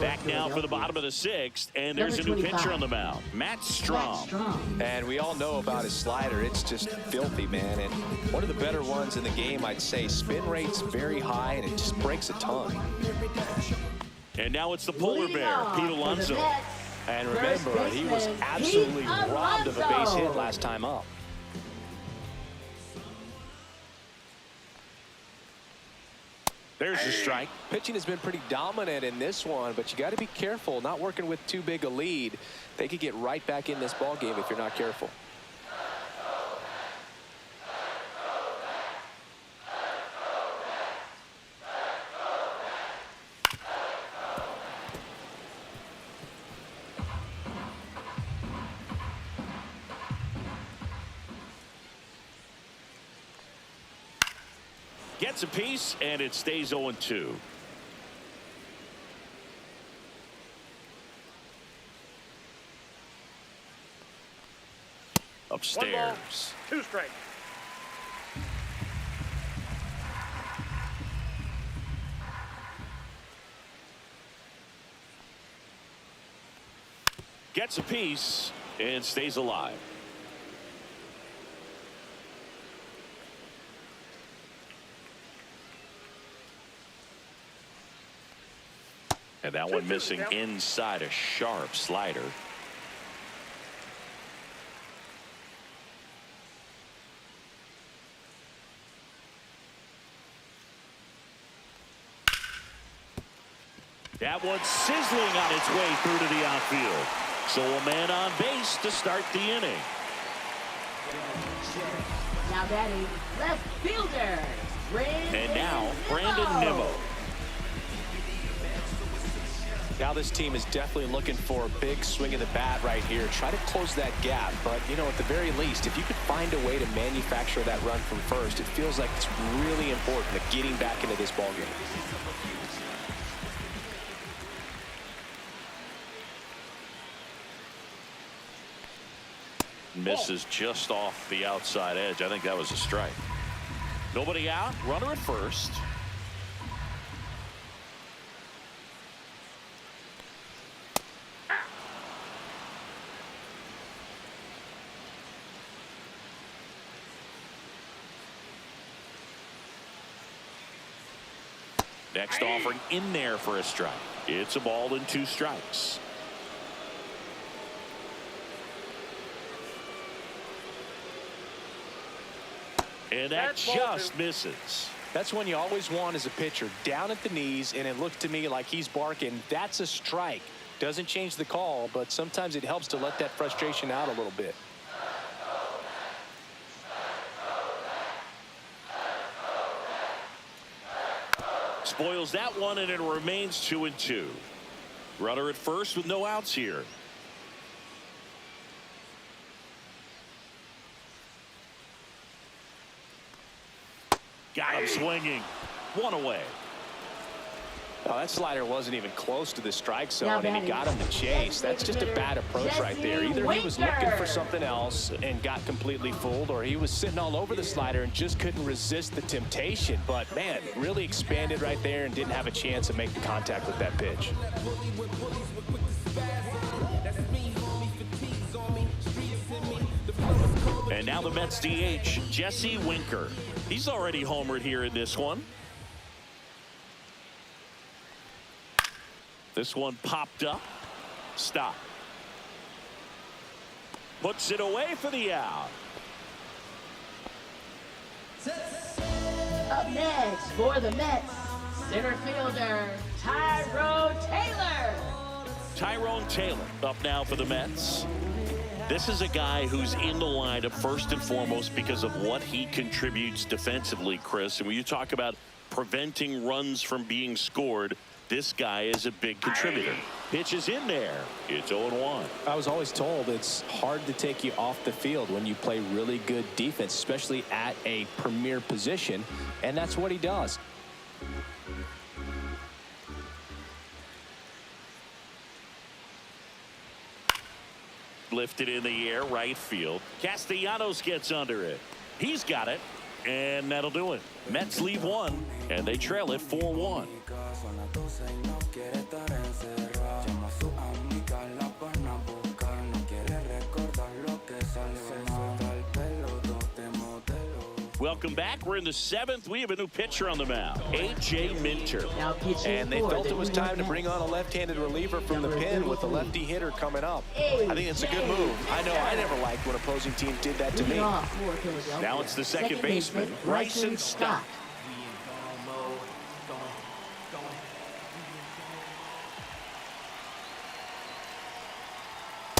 Back now for the bottom of the 6th, and there's a new pitcher on the mound, Matt Strom.
And we all know about his slider. It's just filthy, man. And one of the better ones in the game, I'd say. Spin rate's very high, and it just breaks a ton.
And now it's the polar bear, Pete Alonso.
And remember, he was absolutely robbed of a base hit last time up.
There's the strike.
Pitching has been pretty dominant in this one, but you got to be careful. Not working with too big a lead. They could get right back in this ball game if you're not careful.
Gets a piece, and it stays 0-2. Upstairs.
1 ball, 2 strikes.
Gets a piece and stays alive. And that one missing inside, a sharp slider. That one sizzling on its way through to the outfield. So a man on base to start the inning.
Now batting, left fielder,
And now Brandon Nimmo.
Now this team is definitely looking for a big swing of the bat right here. Try to close that gap. But, you know, at the very least, if you could find a way to manufacture that run from first, it feels like it's really important to getting back into this ball game.
Misses just off the outside edge. I think that was a strike. Nobody out. Runner at first. Next offering in there for a strike. It's a ball and 2 strikes. And that just misses.
That's one you always want as a pitcher, down at the knees, and it looked to me like he's barking, that's a strike. Doesn't change the call, but sometimes it helps to let that frustration out a little bit.
Spoils that one, and it remains 2-2. Runner at first with no outs here. Got him swinging. 1 away.
Oh, that slider wasn't even close to the strike zone, and he got him to chase. That's just a bad approach right there. Either he was looking for something else and got completely fooled, or he was sitting all over the slider and just couldn't resist the temptation. But, man, really expanded right there and didn't have a chance to make the contact with that pitch.
And now the Mets DH, Jesse Winker. He's already homered here in this one. This one popped up. Stop. Puts it away for the out.
Up next for the Mets, center fielder Tyrone Taylor.
Tyrone Taylor up now for the Mets. This is a guy who's in the lineup first and foremost because of what he contributes defensively, Chris. And when you talk about preventing runs from being scored, this guy is a big contributor. Pitch is in there. It's 0-1.
I was always told it's hard to take you off the field when you play really good defense, especially at a premier position, and that's what he does.
Lifted in the air, right field. Castellanos gets under it. He's got it, and that'll do it. Mets leave 1, and they trail it 4-1. Welcome back. We're in the 7th. We have a new pitcher on the mound, A.J. Minter.
And they felt it was time to bring on a left-handed reliever from the pen with a lefty hitter coming up. I think it's a good move. I know I never liked when opposing teams did that to me.
Now it's the second baseman, Bryson Stott.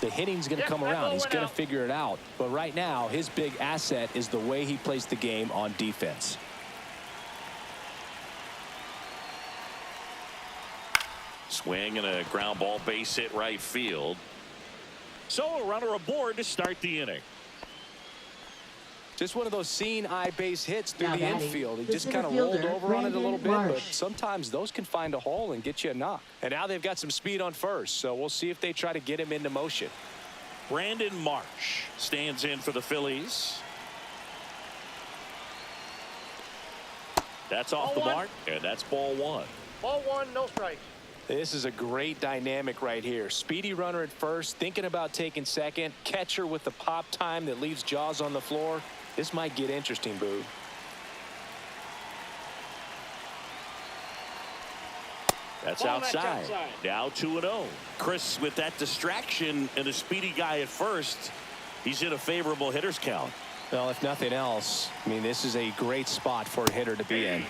The hitting's going to come around. He's going to figure it out. But right now, his big asset is the way he plays the game on defense.
Swing and a ground ball, base hit right field. So a runner aboard to start the inning.
Just one of those seeing eye base hits through the infield. He just kind of rolled over on it a little bit, but sometimes those can find a hole and get you a knock. And now they've got some speed on first, so we'll see if they try to get him into motion.
Brandon Marsh stands in for the Phillies. That's off the mark, and that's ball 1.
Ball 1, no strikes.
This is a great dynamic right here. Speedy runner at first, thinking about taking second. Catcher with the pop time that leaves Jaws on the floor. This might get interesting, Boo.
That's outside. Now 2-0. Chris, with that distraction and a speedy guy at first, he's in a favorable hitter's count.
Well, if nothing else, I mean, this is a great spot for a hitter to be in.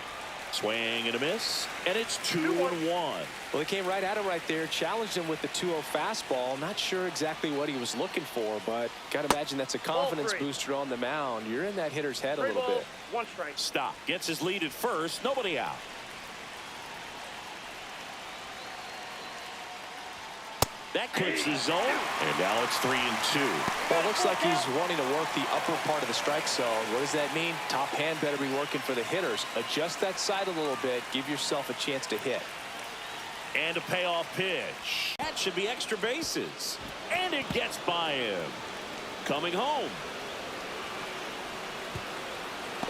Swing and a miss, and it's 2-1.
Well, he came right at him right there, challenged him with the 2-0 fastball. Not sure exactly what he was looking for, but got to imagine that's a confidence booster on the mound. You're in that hitter's head a little bit.
1 strike.
Stop. Gets his lead at first. Nobody out. That clips the zone, and now it's 3-2.
Well, it looks like he's wanting to work the upper part of the strike zone. What does that mean? Top hand better be working for the hitters. Adjust that side a little bit. Give yourself a chance to hit.
And a payoff pitch. That should be extra bases. And it gets by him. Coming home.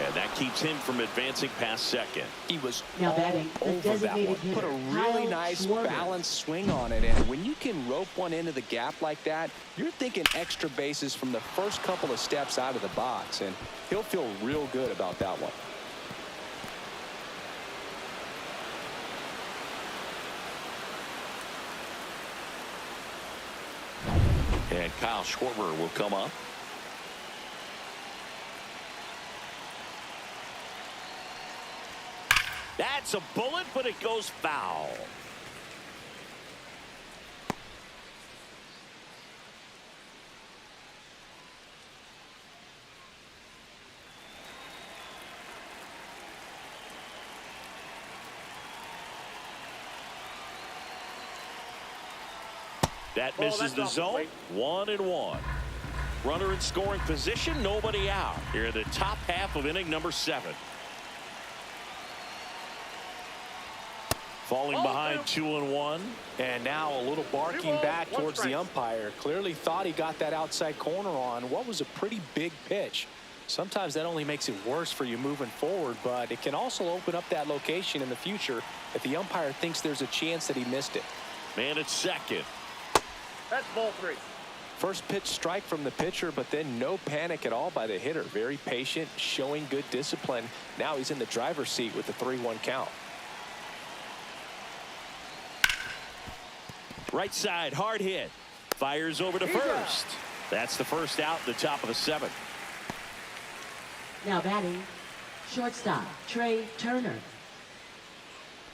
And that keeps him from advancing past second.
He was
Now batting, the
over that
designated
one.
hitter,
Put a really
Kyle
nice
Schwarber.
balanced swing on it. And when you can rope one into the gap like that, you're thinking extra bases from the first couple of steps out of the box. And he'll feel real good about that one.
And Kyle Schwarber will come up.
That's a bullet, but it goes foul. That misses the zone. 1-1. Runner in scoring position, nobody out. Here in the top half of inning number 7. Falling behind 2-1.
And now a little barking back towards the umpire. Clearly thought he got that outside corner on what was a pretty big pitch. Sometimes that only makes it worse for you moving forward, but it can also open up that location in the future if the umpire thinks there's a chance that he missed it.
Man at second.
That's ball 3.
First pitch strike from the pitcher, but then no panic at all by the hitter. Very patient, showing good discipline. Now he's in the driver's seat with the 3-1 count.
Right side, hard hit. Fires over to first. That's the first out in the top of the 7th.
Now batting, shortstop, Trey Turner.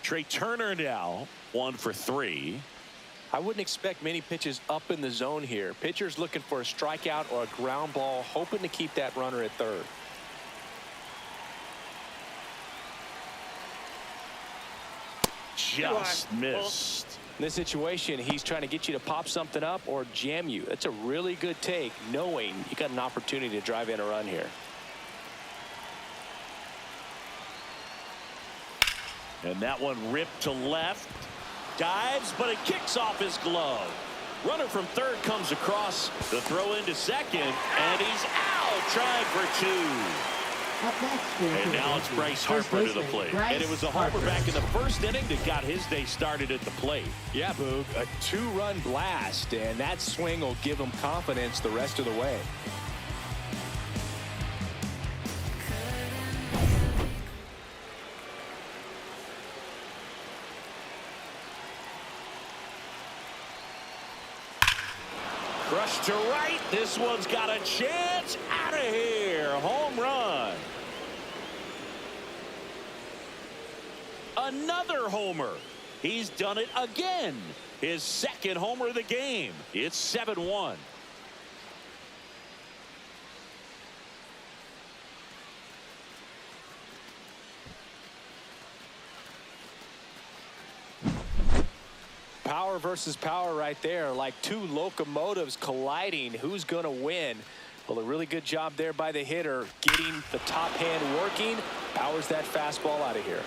Trey Turner now 1 for 3.
I wouldn't expect many pitches up in the zone here. Pitcher's looking for a strikeout or a ground ball, hoping to keep that runner at third.
Just missed.
In this situation, he's trying to get you to pop something up or jam you. That's a really good take, knowing you got an opportunity to drive in a run here.
And that one ripped to left. Dives, but it kicks off his glove. Runner from third comes across. The throw into second, and he's out, trying for 2. And now it's Bryce Harper to the plate. And it was a homer back in the first inning that got his day started at the plate.
Yeah, Boog, a 2-run blast, and that swing will give him confidence the rest of the way.
Crushed to right. This one's got a chance. Out of here. Home run. Another homer. He's done it again. His second homer of the game. It's 7-1.
Power versus power right there, like two locomotives colliding. Who's going to win? Well, a really good job there by the hitter, getting the top hand working. Powers that fastball out of here.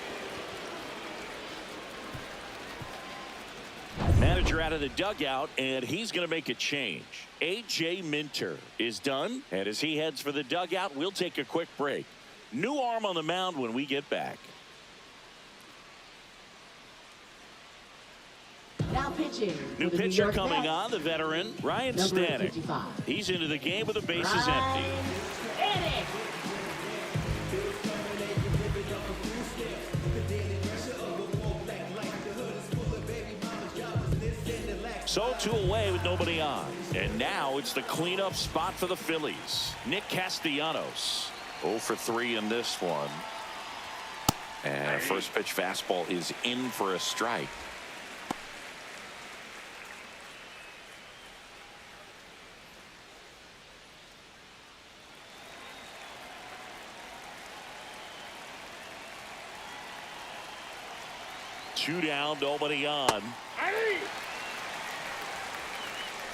Manager out of the dugout, and he's going to make a change. A.J. Minter is done, and as he heads for the dugout, we'll take a quick break. New arm on the mound when we get back.
Now pitching.
New pitcher coming on, the veteran, Ryan Stanek.
55.
He's into the game with the bases empty.
Stanek.
So 2 away with nobody on. And now it's the cleanup spot for the Phillies. Nick Castellanos.
0 for 3 in this one. And a first pitch fastball is in for a strike.
Two down, nobody on.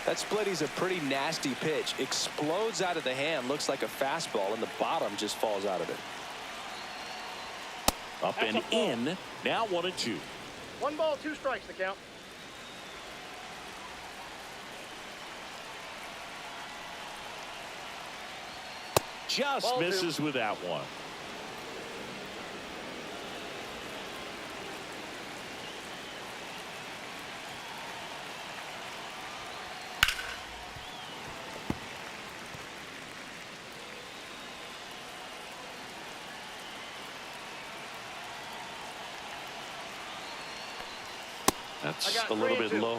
That splitty's a pretty nasty pitch. Explodes out of the hand, looks like a fastball, and the bottom just falls out of it.
Up and in. Now 1-2.
1 ball, 2 strikes, the count.
Just
Ball
misses with that one.
That's a little bit low.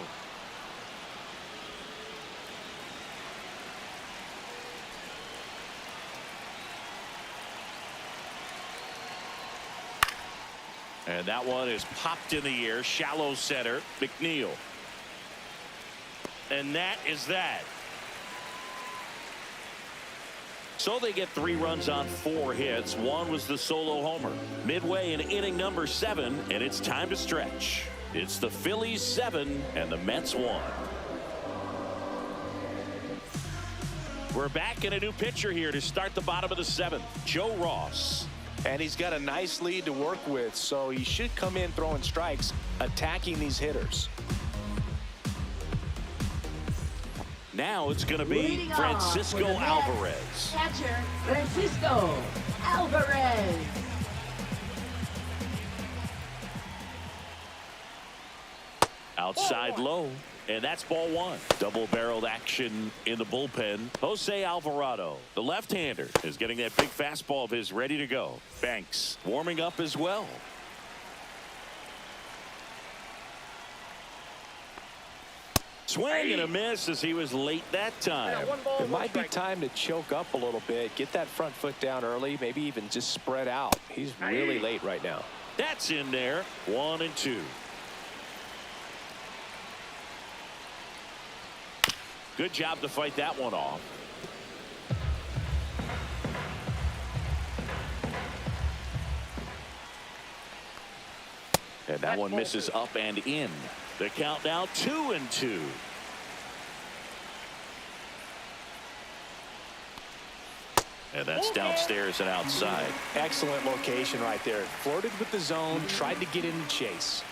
And that one is popped in the air. Shallow center. McNeil. And that is that. So they get 3 runs on 4 hits. One was the solo homer. Midway in inning number 7, and it's time to stretch. It's the Phillies 7 and the Mets 1. We're back in a new pitcher here to start the bottom of the 7th. Joe Ross.
And he's got a nice lead to work with, so he should come in throwing strikes, attacking these hitters.
Now it's going to be
Leading
Francisco
off for the Mets,
Alvarez.
Catcher Francisco Alvarez.
Outside low. And that's ball 1. Double-barreled action in the bullpen. Jose Alvarado, the left-hander, is getting that big fastball of his ready to go. Banks warming up as well. Swing and a miss as he was late that time.
It might be time to choke up a little bit, get that front foot down early, maybe even just spread out. He's really late right now.
That's in there. 1-2. Good job to fight that one off. And that one misses up and in. The count now 2-2. And that's downstairs and outside.
Excellent location right there. Flirted with the zone, tried to get in the chase.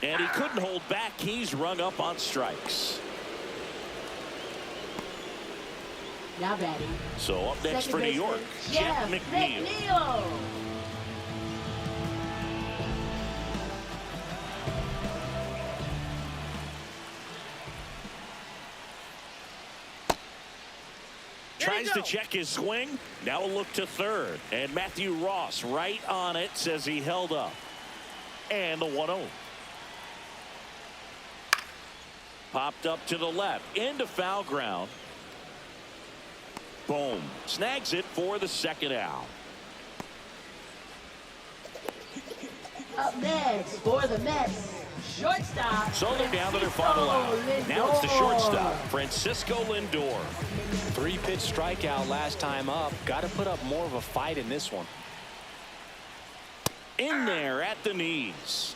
And he couldn't hold back. He's rung up on strikes.
Now batting.
So up next
Second
for New
baseman,
York,
Jeff McNeil.
Tries to check his swing. Now a look to third. And Matthew Ross right on it, says he held up. And the 1-0. Popped up to the left. Into foul ground. Boom. Snags it for the second out.
Up next for the Mets, shortstop.
So they're down to their final out. Now it's the shortstop, Francisco Lindor.
3-pitch strikeout last time up. Got to put up more of a fight in this one.
In there at the knees.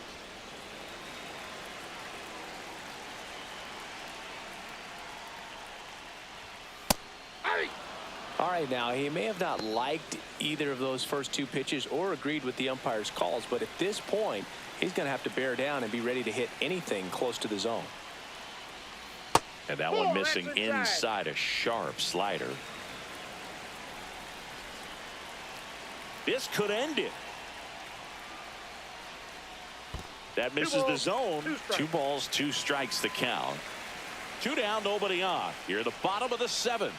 All right, now he may have not liked either of those first 2 pitches or agreed with the umpire's calls, but at this point he's going to have to bear down and be ready to hit anything close to the zone.
And that one missing inside, a sharp slider. This could end it. That misses the zone. 2 balls, 2 strikes the count. 2 down, nobody on. Here at the bottom of the 7th.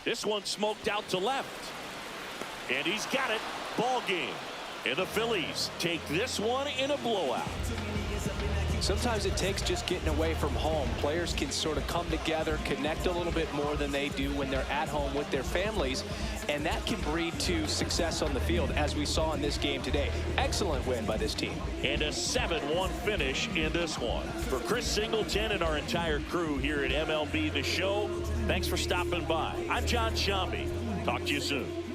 This one smoked out to left. And he's got it. Ball game. And the Phillies take this one in a blowout.
Sometimes it takes just getting away from home. Players can sort of come together, connect a little bit more than they do when they're at home with their families, and that can breed to success on the field, as we saw in this game today. Excellent win by this team.
And a 7-1 finish in this one. For Chris Singleton and our entire crew here at MLB The Show, thanks for stopping by. I'm John Shambi. Talk to you soon.